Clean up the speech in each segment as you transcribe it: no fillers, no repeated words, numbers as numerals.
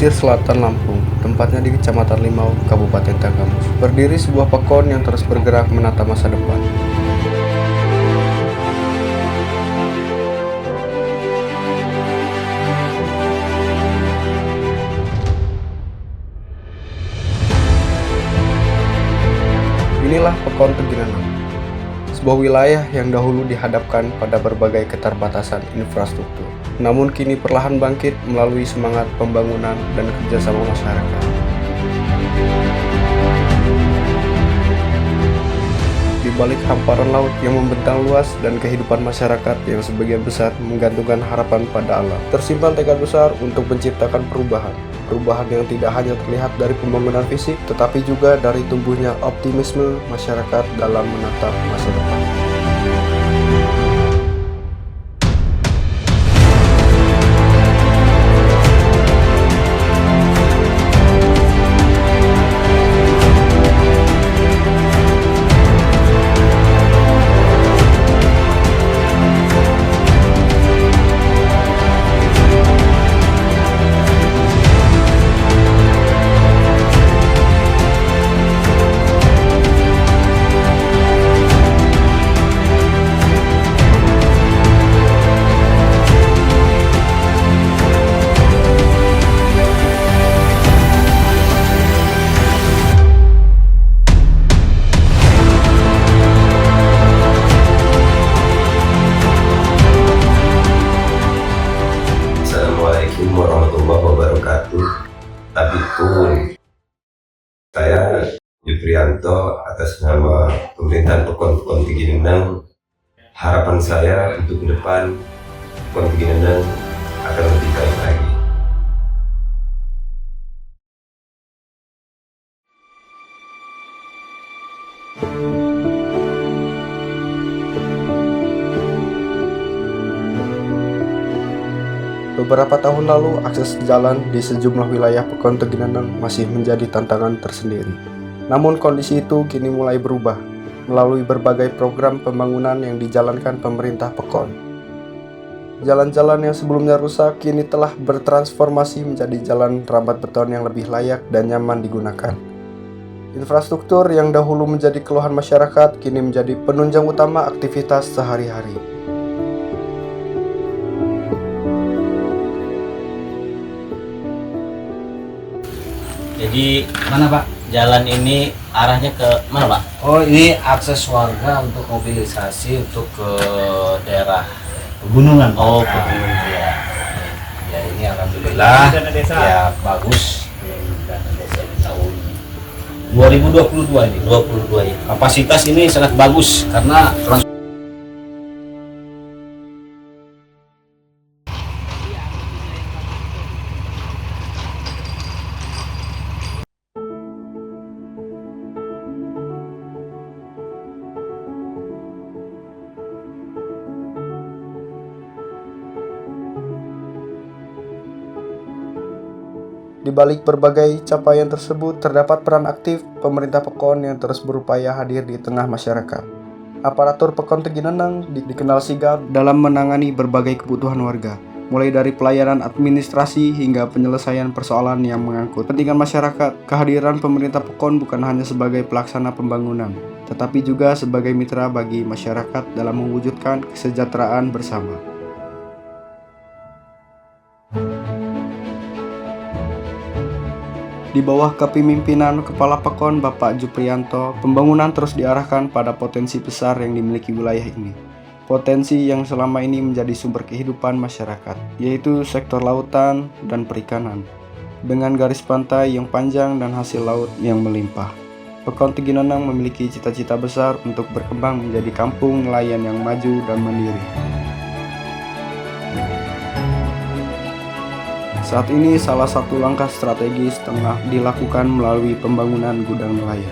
pesisir selatan Lampung, tempatnya di Kecamatan Limau, Kabupaten Tanggamus, berdiri sebuah pekon yang terus bergerak menata masa depan. Inilah Pekon Tegineneng, sebuah wilayah yang dahulu dihadapkan pada berbagai keterbatasan infrastruktur, namun kini perlahan bangkit melalui semangat pembangunan dan kerjasama masyarakat. Di balik hamparan laut yang membentang luas dan kehidupan masyarakat yang sebagian besar menggantungkan harapan pada alam, tersimpan tekad besar untuk menciptakan perubahan yang tidak hanya terlihat dari pembangunan fisik, tetapi juga dari tumbuhnya optimisme masyarakat dalam menatap masa depan. Assalamualaikum warahmatullahi wabarakatuh. Abikun, saya Yuprianto atas nama pemerintahan Pekon Tegineneng. Harapan saya untuk ke depan Pekon Tegineneng akan lebih baik lagi. Beberapa tahun lalu, akses jalan di sejumlah wilayah Pekon Tegineneng masih menjadi tantangan tersendiri. Namun kondisi itu kini mulai berubah melalui berbagai program pembangunan yang dijalankan pemerintah Pekon. Jalan-jalan yang sebelumnya rusak kini telah bertransformasi menjadi jalan rambat beton yang lebih layak dan nyaman digunakan. Infrastruktur yang dahulu menjadi keluhan masyarakat kini menjadi penunjang utama aktivitas sehari-hari. Jadi mana Pak? Jalan ini arahnya ke mana Pak? Oh, ini akses warga untuk mobilisasi untuk ke daerah Pegunungan. Oh, pegunungan ya. Ya ini alhamdulillah ya bagus. Dana desa di tahun 2022 ini. 22 ya. Kapasitas ini sangat bagus karena Di balik berbagai capaian tersebut, terdapat peran aktif pemerintah Pekon yang terus berupaya hadir di tengah masyarakat. Aparatur Pekon Tegineneng dikenal sigap dalam menangani berbagai kebutuhan warga, mulai dari pelayanan administrasi hingga penyelesaian persoalan yang mengangkut kepentingan masyarakat. Kehadiran pemerintah Pekon bukan hanya sebagai pelaksana pembangunan, tetapi juga sebagai mitra bagi masyarakat dalam mewujudkan kesejahteraan bersama. Di bawah kepemimpinan Kepala Pekon Bapak Juprianto, pembangunan terus diarahkan pada potensi besar yang dimiliki wilayah ini. Potensi yang selama ini menjadi sumber kehidupan masyarakat, yaitu sektor lautan dan perikanan, dengan garis pantai yang panjang dan hasil laut yang melimpah. Pekon Tegineneng memiliki cita-cita besar untuk berkembang menjadi kampung nelayan yang maju dan mandiri. Saat ini salah satu langkah strategis tengah dilakukan melalui pembangunan gudang nelayan,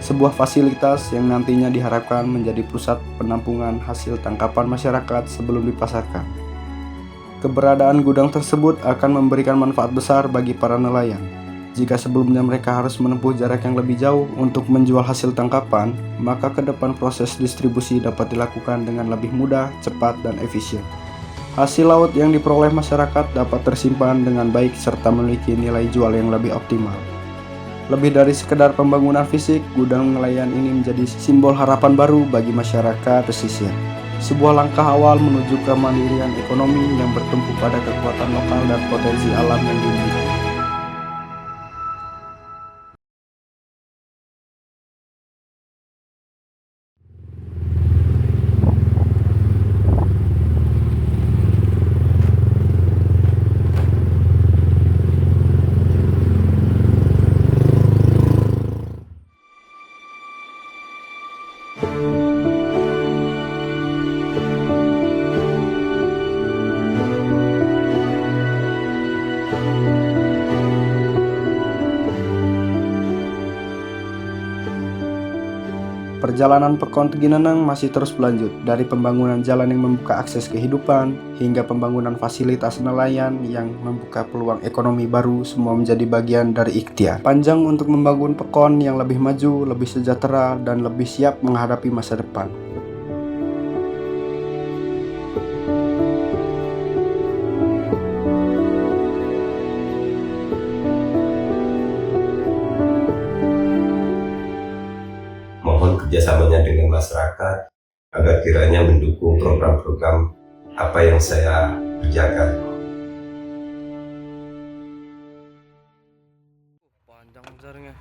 sebuah fasilitas yang nantinya diharapkan menjadi pusat penampungan hasil tangkapan masyarakat sebelum dipasarkan. Keberadaan gudang tersebut akan memberikan manfaat besar bagi para nelayan. Jika sebelumnya mereka harus menempuh jarak yang lebih jauh untuk menjual hasil tangkapan, maka ke depan proses distribusi dapat dilakukan dengan lebih mudah, cepat, dan efisien. Hasil laut yang diperoleh masyarakat dapat tersimpan dengan baik serta memiliki nilai jual yang lebih optimal. Lebih dari sekedar pembangunan fisik, gudang nelayan ini menjadi simbol harapan baru bagi masyarakat pesisir. Sebuah langkah awal menuju kemandirian ekonomi yang bertumpu pada kekuatan lokal dan potensi alam yang dimiliki. Perjalanan Pekon Tegineneng masih terus berlanjut, dari pembangunan jalan yang membuka akses kehidupan, hingga pembangunan fasilitas nelayan yang membuka peluang ekonomi baru, semua menjadi bagian dari ikhtiar panjang untuk membangun Pekon yang lebih maju, lebih sejahtera, dan lebih siap menghadapi masa depan. Mohon kerjasamanya dengan masyarakat agar kiranya mendukung program-program apa yang saya kerjakan. Panjang jaringnya.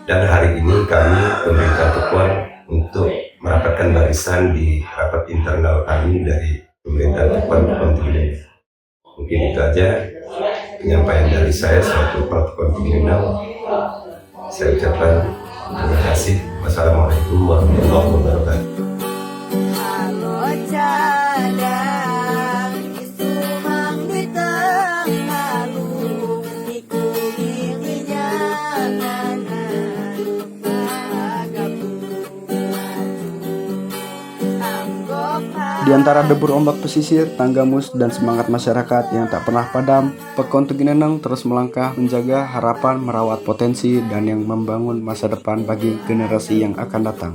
Dan hari ini kami pemerintah Pekon untuk merapatkan barisan di rapat internal kami dari pemerintah Pekon Tegineneng. Mungkin itu aja penyampaian dari saya selaku Kepala Pekon Tegineneng. Saya ucapkan terima kasih. Wassalamualaikum warahmatullahi wabarakatuh. Di antara debur ombak pesisir, tanggamus, dan semangat masyarakat yang tak pernah padam, Pekon Tegineneng terus melangkah menjaga harapan, merawat potensi, dan yang membangun masa depan bagi generasi yang akan datang.